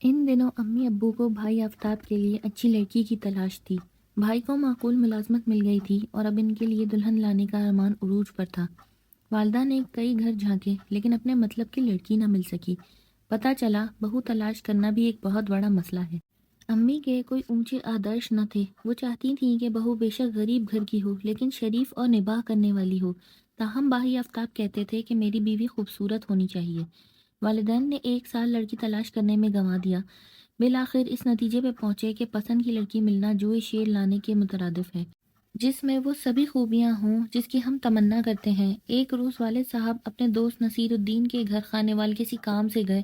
ان دنوں امی ابو کو بھائی آفتاب کے لیے اچھی لڑکی کی تلاش تھی۔ بھائی کو معقول ملازمت مل گئی تھی اور اب ان کے لیے دلہن لانے کا ارمان عروج پر تھا۔ والدہ نے کئی گھر جھانکے لیکن اپنے مطلب کی لڑکی نہ مل سکی۔ پتہ چلا بہو تلاش کرنا بھی ایک بہت بڑا مسئلہ ہے۔ امی کے کوئی اونچے آدرش نہ تھے۔ وہ چاہتی تھیں کہ بہو بے شک غریب گھر کی ہو لیکن شریف اور نباہ کرنے والی ہو۔ تاہم بھائی آفتاب کہتے تھے کہ میری بیوی خوبصورت ہونی چاہیے۔ والدین نے 1 سال لڑکی تلاش کرنے میں گنوا دیا۔ بالآخر اس نتیجے پہ پہنچے کہ پسند کی لڑکی ملنا جوئے شیر لانے کے مترادف ہے، جس میں وہ سبھی خوبیاں ہوں جس کی ہم تمنا کرتے ہیں۔ ایک روز والد صاحب اپنے دوست نصیر الدین کے گھر خانے وال کسی کام سے گئے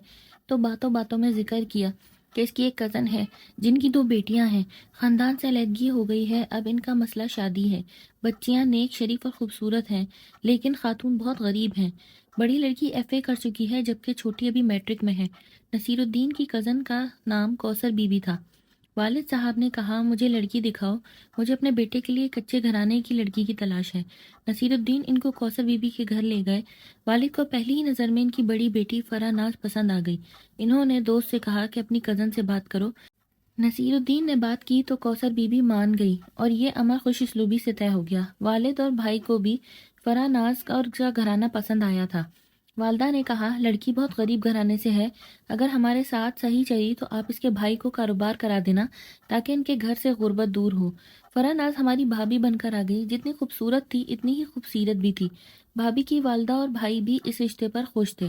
تو باتوں باتوں میں ذکر کیا کہ اس کی ایک کزن ہے جن کی 2 بیٹیاں ہیں، خاندان سے علیحدگی ہو گئی ہے، اب ان کا مسئلہ شادی ہے۔ بچیاں نیک شریف اور خوبصورت ہیں لیکن خاتون بہت غریب ہیں۔ بڑی لڑکی ایف اے کر چکی ہے جبکہ چھوٹی ابھی میٹرک میں ہے۔ نصیر الدین کی کزن کا نام کوثر بی بی تھا۔ والد صاحب نے کہا مجھے لڑکی دکھاؤ، مجھے اپنے بیٹے کے لیے کچے گھرانے کی لڑکی کی تلاش ہے۔ نصیر الدین ان کو کوثر بی بی کے گھر لے گئے۔ والد کو پہلی ہی نظر میں ان کی بڑی بیٹی فرح ناز پسند آ گئی۔ انہوں نے دوست سے کہا کہ اپنی کزن سے بات کرو۔ نصیر الدین نے بات کی تو کوثر بی بی مان گئی اور یہ عمل خوش اسلوبی سے طے ہو گیا۔ والد اور بھائی کو بھی فرح ناز اور کا گھرانہ پسند آیا تھا۔ والدہ نے کہا لڑکی بہت غریب گھرانے سے ہے، اگر ہمارے ساتھ صحیح چلی تو آپ اس کے بھائی کو کاروبار کرا دینا تاکہ ان کے گھر سے غربت دور ہو۔ فرح ناز ہماری بھابھی بن کر آ گئی، جتنی خوبصورت تھی اتنی ہی خوبصیرت بھی تھی۔ بھابھی کی والدہ اور بھائی بھی اس رشتے پر خوش تھے۔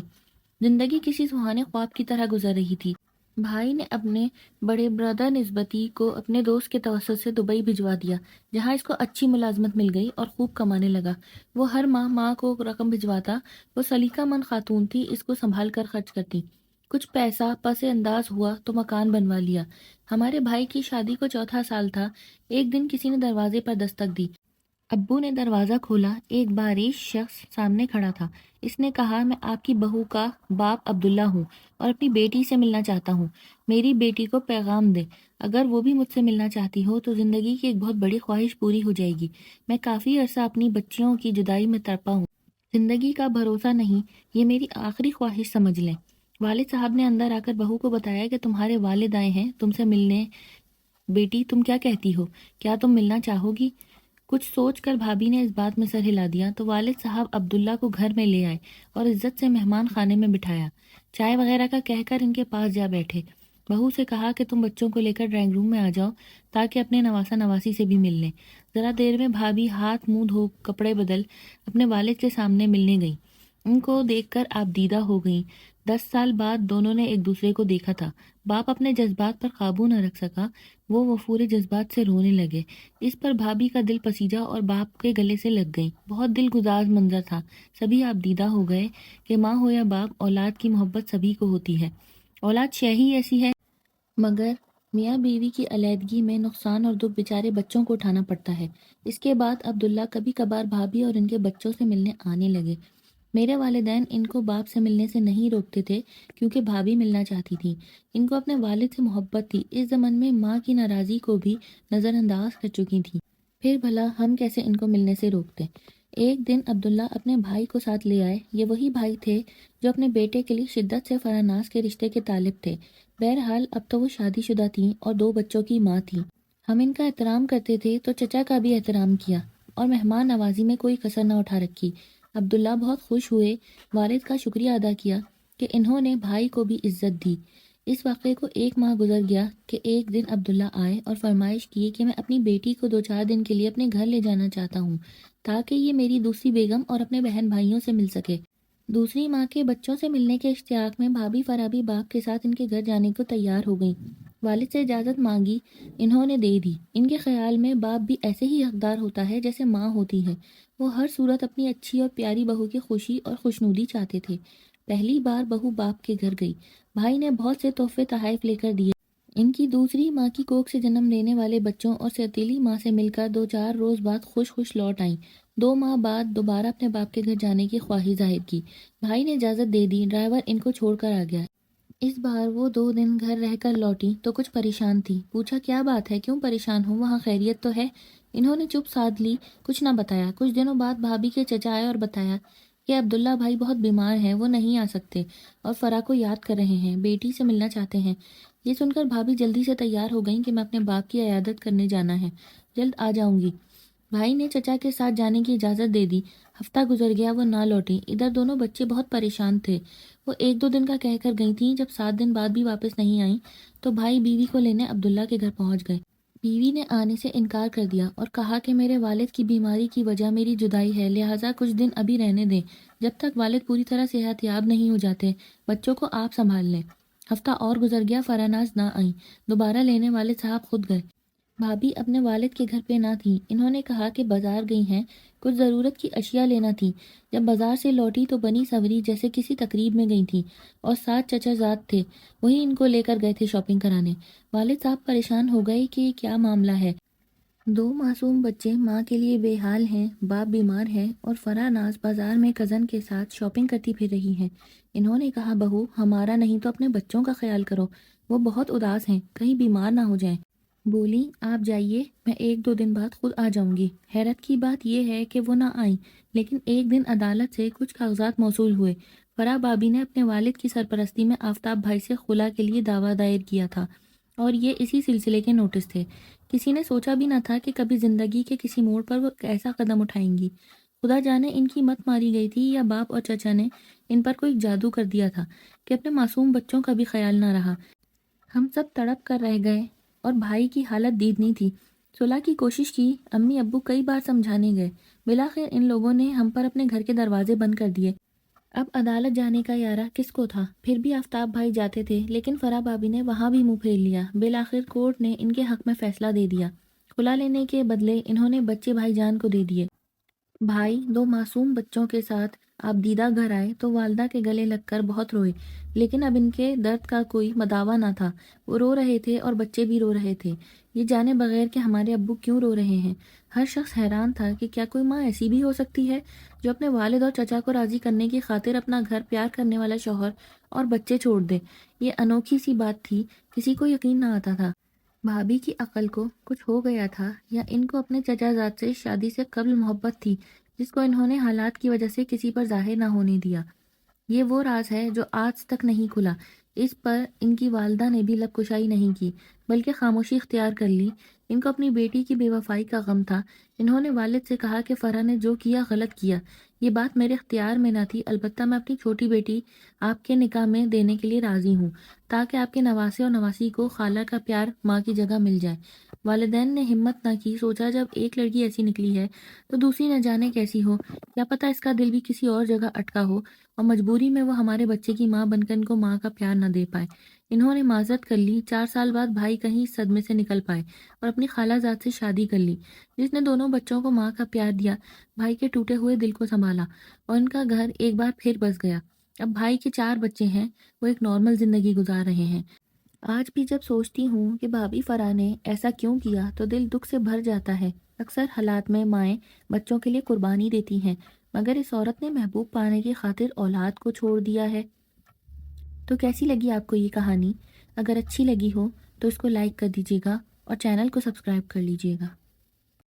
زندگی کسی سہانے خواب کی طرح گزر رہی تھی۔ بھائی نے اپنے بڑے برادر نسبتی کو اپنے دوست کے توسط سے دبئی بھجوا دیا، جہاں اس کو اچھی ملازمت مل گئی اور خوب کمانے لگا۔ وہ ہر ماہ ماں کو رقم بھجواتا۔ وہ سلیقہ مند خاتون تھی، اس کو سنبھال کر خرچ کرتی۔ کچھ پیسہ پس انداز ہوا تو مکان بنوا لیا۔ ہمارے بھائی کی شادی کو 4تھا سال تھا۔ ایک دن کسی نے دروازے پر دستک دی۔ ابو نے دروازہ کھولا، ایک باریش شخص سامنے کھڑا تھا۔ اس نے کہا میں آپ کی بہو کا باپ عبداللہ ہوں اور اپنی بیٹی سے ملنا چاہتا ہوں۔ میری بیٹی کو پیغام دے، اگر وہ بھی مجھ سے ملنا چاہتی ہو تو زندگی کی ایک بہت بڑی خواہش پوری ہو جائے گی۔ میں کافی عرصہ اپنی بچیوں کی جدائی میں تڑپا ہوں، زندگی کا بھروسہ نہیں، یہ میری آخری خواہش سمجھ لیں۔ والد صاحب نے اندر آ کر بہو کو بتایا کہ تمہارے والد آئے ہیں تم سے ملنے۔ بیٹی تم کیا کہتی ہو، کیا تم ملنا چاہو گی؟ کچھ سوچ کر بھابھی نے اس بات میں سر ہلا دیا تو والد صاحب عبداللہ کو گھر میں لے آئے اور عزت سے مہمان خانے میں بٹھایا۔ چائے وغیرہ کا کہہ کر ان کے پاس جا بیٹھے۔ بہو سے کہا کہ تم بچوں کو لے کر ڈرائنگ روم میں آ جاؤ تاکہ اپنے نواسا نواسی سے بھی مل لیں۔ ذرا دیر میں بھابھی ہاتھ منہ دھو کپڑے بدل اپنے والد کے سامنے ملنے گئی۔ ان کو دیکھ کر آپ دیدہ ہو گئیں۔ 10 سال بعد دونوں نے ایک دوسرے کو دیکھا تھا۔ باپ اپنے جذبات پر قابو نہ رکھ سکا، وہ وفور جذبات سے رونے لگے۔ اس پر بھابھی کا دل پسیجا اور باپ کے گلے سے لگ گئی۔ بہت دل گزار منظر تھا۔ سبھی آپ دیدہ ہو گئے کہ ماں ہو یا باپ، اولاد کی محبت سبھی کو ہوتی ہے۔ اولاد شے ہی ایسی ہے، مگر میاں بیوی کی علیحدگی میں نقصان اور دکھ بیچارے بچوں کو اٹھانا پڑتا ہے۔ اس کے بعد عبداللہ کبھی کبھار بھابھی اور ان کے بچوں سے ملنے آنے لگے۔ میرے والدین ان کو باپ سے ملنے سے نہیں روکتے تھے کیونکہ بھابھی ملنا چاہتی تھی۔ ان کو اپنے والد سے محبت تھی، اس زمن میں ماں کی ناراضی کو بھی نظر انداز کر چکی تھی۔ پھر بھلا ہم کیسے ان کو ملنے سے روکتے؟ ایک دن عبداللہ اپنے بھائی کو ساتھ لے آئے۔ یہ وہی بھائی تھے جو اپنے بیٹے کے لیے شدت سے فرح ناز کے رشتے کے طالب تھے۔ بہرحال اب تو وہ شادی شدہ تھیں اور 2 بچوں کی ماں تھیں۔ ہم ان کا احترام کرتے تھے تو چچا کا بھی احترام کیا اور مہمان نوازی میں کوئی کسر نہ اٹھا رکھی۔ عبداللہ بہت خوش ہوئے، والد کا شکریہ ادا کیا کہ انہوں نے بھائی کو بھی عزت دی۔ اس واقعے کو 1 ماہ گزر گیا کہ ایک دن عبداللہ آئے اور فرمائش کی کہ میں اپنی بیٹی کو 2-4 دن کے لیے اپنے گھر لے جانا چاہتا ہوں تاکہ یہ میری دوسری بیگم اور اپنے بہن بھائیوں سے مل سکے۔ دوسری ماں کے بچوں سے ملنے کے اشتیاق میں بھابھی فرح بھی باپ کے ساتھ ان کے گھر جانے کو تیار ہو گئیں۔ والد سے اجازت مانگی، انہوں نے دے دی۔ ان کے خیال میں باپ بھی ایسے ہی حقدار ہوتا ہے جیسے ماں ہوتی ہے۔ وہ ہر صورت اپنی اچھی اور پیاری بہو کی خوشی اور خوشنودی چاہتے تھے۔ پہلی بار بہو باپ کے گھر گئی، بھائی نے بہت سے تحفے تحائف لے کر دیے۔ ان کی دوسری ماں کی کوکھ سے جنم لینے والے بچوں اور سوتیلی ماں سے مل کر 2-4 روز بعد خوش خوش لوٹ آئیں۔ 2 ماہ بعد دوبارہ اپنے باپ کے گھر جانے کی خواہش ظاہر کی۔ بھائی نے اجازت دے دی، ڈرائیور ان کو چھوڑ کر آ گیا۔ اس بار وہ 2 دن گھر رہ کر لوٹی تو کچھ پریشان تھی۔ پوچھا کیا بات ہے، کیوں پریشان ہوں، وہاں خیریت تو ہے؟ انہوں نے چپ سادھ لی، کچھ نہ بتایا۔ کچھ دنوں بعد بھابھی کے چچا آئے اور بتایا کہ عبداللہ بھائی بہت بیمار ہیں، وہ نہیں آ سکتے اور فرح کو یاد کر رہے ہیں، بیٹی سے ملنا چاہتے ہیں۔ یہ سن کر بھابھی جلدی سے تیار ہو گئیں کہ میں اپنے باپ کی عیادت کرنے جانا ہے، جلد آ جاؤں گی۔ بھائی نے چچا کے ساتھ جانے کی اجازت دے دی۔ ہفتہ گزر گیا، وہ نہ لوٹی۔ ادھر دونوں بچے بہت پریشان تھے۔ وہ 1-2 دن کا کہہ کر گئی تھیں، جب 7 دن بعد بھی واپس نہیں آئیں تو بھائی بیوی کو لینے عبداللہ کے گھر پہنچ گئے۔ بیوی نے آنے سے انکار کر دیا اور کہا کہ میرے والد کی بیماری کی وجہ میری جدائی ہے، لہٰذا کچھ دن ابھی رہنے دیں، جب تک والد پوری طرح صحت یاب نہیں ہو جاتے، بچوں کو آپ سنبھال لیں۔ ہفتہ اور گزر گیا، فرح ناز نہ آئیں۔ دوبارہ لینے والد صاحب خود گئے۔ بھابھی اپنے والد کے گھر پہ نہ تھیں۔ انہوں نے کہا کہ بازار گئی ہیں، کچھ ضرورت کی اشیاء لینا تھی۔ جب بازار سے لوٹی تو بنی سوری جیسے کسی تقریب میں گئی تھیں اور ساتھ چچا زاد تھے، وہی ان کو لے کر گئے تھے شاپنگ کرانے۔ والد صاحب پریشان ہو گئے کہ یہ کیا معاملہ ہے۔ 2 معصوم بچے ماں کے لیے بے حال ہیں، باپ بیمار ہے اور فرح ناز بازار میں کزن کے ساتھ شاپنگ کرتی پھر رہی ہیں۔ انہوں نے کہا بہو، ہمارا نہیں تو اپنے بچوں کا خیال کرو، وہ بہت اداس ہیں، کہیں بیمار نہ ہو جائیں۔ بولی آپ جائیے، میں 1-2 دن بعد خود آ جاؤں گی۔ حیرت کی بات یہ ہے کہ وہ نہ آئیں، لیکن ایک دن عدالت سے کچھ کاغذات موصول ہوئے۔ فرح بابی نے اپنے والد کی سرپرستی میں آفتاب بھائی سے خلا کے لیے دعویٰ دائر کیا تھا اور یہ اسی سلسلے کے نوٹس تھے۔ کسی نے سوچا بھی نہ تھا کہ کبھی زندگی کے کسی موڑ پر وہ ایسا قدم اٹھائیں گی۔ خدا جانے ان کی مت ماری گئی تھی یا باپ اور چچا نے ان پر کوئی جادو کر دیا تھا کہ اپنے معصوم بچوں کا بھی خیال نہ رہا۔ ہم سب تڑپ کر رہ گئے اور بھائی کی حالت دیدنی تھی۔ صلح کی کوشش کی، امی ابو کئی بار سمجھانے گئے، بالآخر ان لوگوں نے ہم پر اپنے گھر کے دروازے بند کر دیے۔ اب عدالت جانے کا یارہ کس کو تھا؟ پھر بھی آفتاب بھائی جاتے تھے، لیکن فرح بابی نے وہاں بھی منہ پھیر لیا۔ بالآخر کورٹ نے ان کے حق میں فیصلہ دے دیا۔ خلا لینے کے بدلے انہوں نے بچے بھائی جان کو دے دیے۔ بھائی 2 معصوم بچوں کے ساتھ آپ دیدہ گھر آئے تو والدہ کے گلے لگ کر بہت روئے، لیکن اب ان کے درد کا کوئی مداوا نہ تھا۔ وہ رو رہے تھے اور بچے بھی رو رہے تھے، یہ جانے بغیر کہ ہمارے ابو کیوں رو رہے ہیں۔ ہر شخص حیران تھا کہ کیا کوئی ماں ایسی بھی ہو سکتی ہے جو اپنے والد اور چچا کو راضی کرنے کی خاطر اپنا گھر، پیار کرنے والا شوہر اور بچے چھوڑ دے۔ یہ انوکھی سی بات تھی، کسی کو یقین نہ آتا تھا۔ بھابھی کی عقل کو کچھ ہو گیا تھا یا ان کو اپنے چچا زاد سے شادی سے قبل محبت تھی جس کو انہوں نے حالات کی وجہ سے کسی پر ظاہر نہ ہونے دیا۔ یہ وہ راز ہے جو آج تک نہیں کھلا۔ اس پر ان کی والدہ نے بھی لب کشائی نہیں کی، بلکہ خاموشی اختیار کر لی۔ ان کو اپنی بیٹی کی بے وفائی کا غم تھا۔ انہوں نے والد سے کہا کہ فرح نے جو کیا غلط کیا، یہ بات میرے اختیار میں نہ تھی، البتہ میں اپنی چھوٹی بیٹی آپ کے نکاح میں دینے کے لیے راضی ہوں تاکہ آپ کے نواسے اور نواسی کو خالہ کا پیار ماں کی جگہ مل جائے۔ والدین نے ہمت نہ کی، سوچا جب ایک لڑکی ایسی نکلی ہے تو دوسری نہ جانے کیسی ہو، کیا پتہ اس کا دل بھی کسی اور جگہ اٹکا ہو اور مجبوری میں وہ ہمارے بچے کی ماں بن کر ان کو ماں کا پیار نہ دے پائے۔ انہوں نے معذرت کر لی۔ 4 سال بعد بھائی کہیں اس صدمے سے نکل پائے اور اپنی خالہ زاد سے شادی کر لی، جس نے دونوں بچوں کو ماں کا پیار دیا، بھائی کے ٹوٹے ہوئے دل کو سنبھالا اور ان کا گھر ایک بار پھر بس گیا۔ اب بھائی کے 4 بچے ہیں، وہ ایک نارمل زندگی گزار رہے ہیں۔ آج بھی جب سوچتی ہوں کہ بھابھی فرح نے ایسا کیوں کیا تو دل دکھ سے بھر جاتا ہے۔ اکثر حالات میں مائیں بچوں کے لیے قربانی دیتی ہیں، مگر اس عورت نے محبوب پانے کی خاطر اولاد کو چھوڑ دیا ہے۔ تو کیسی لگی آپ کو یہ کہانی؟ اگر اچھی لگی ہو تو اس کو لائک کر دیجیے گا اور چینل کو سبسکرائب کر لیجیے گا۔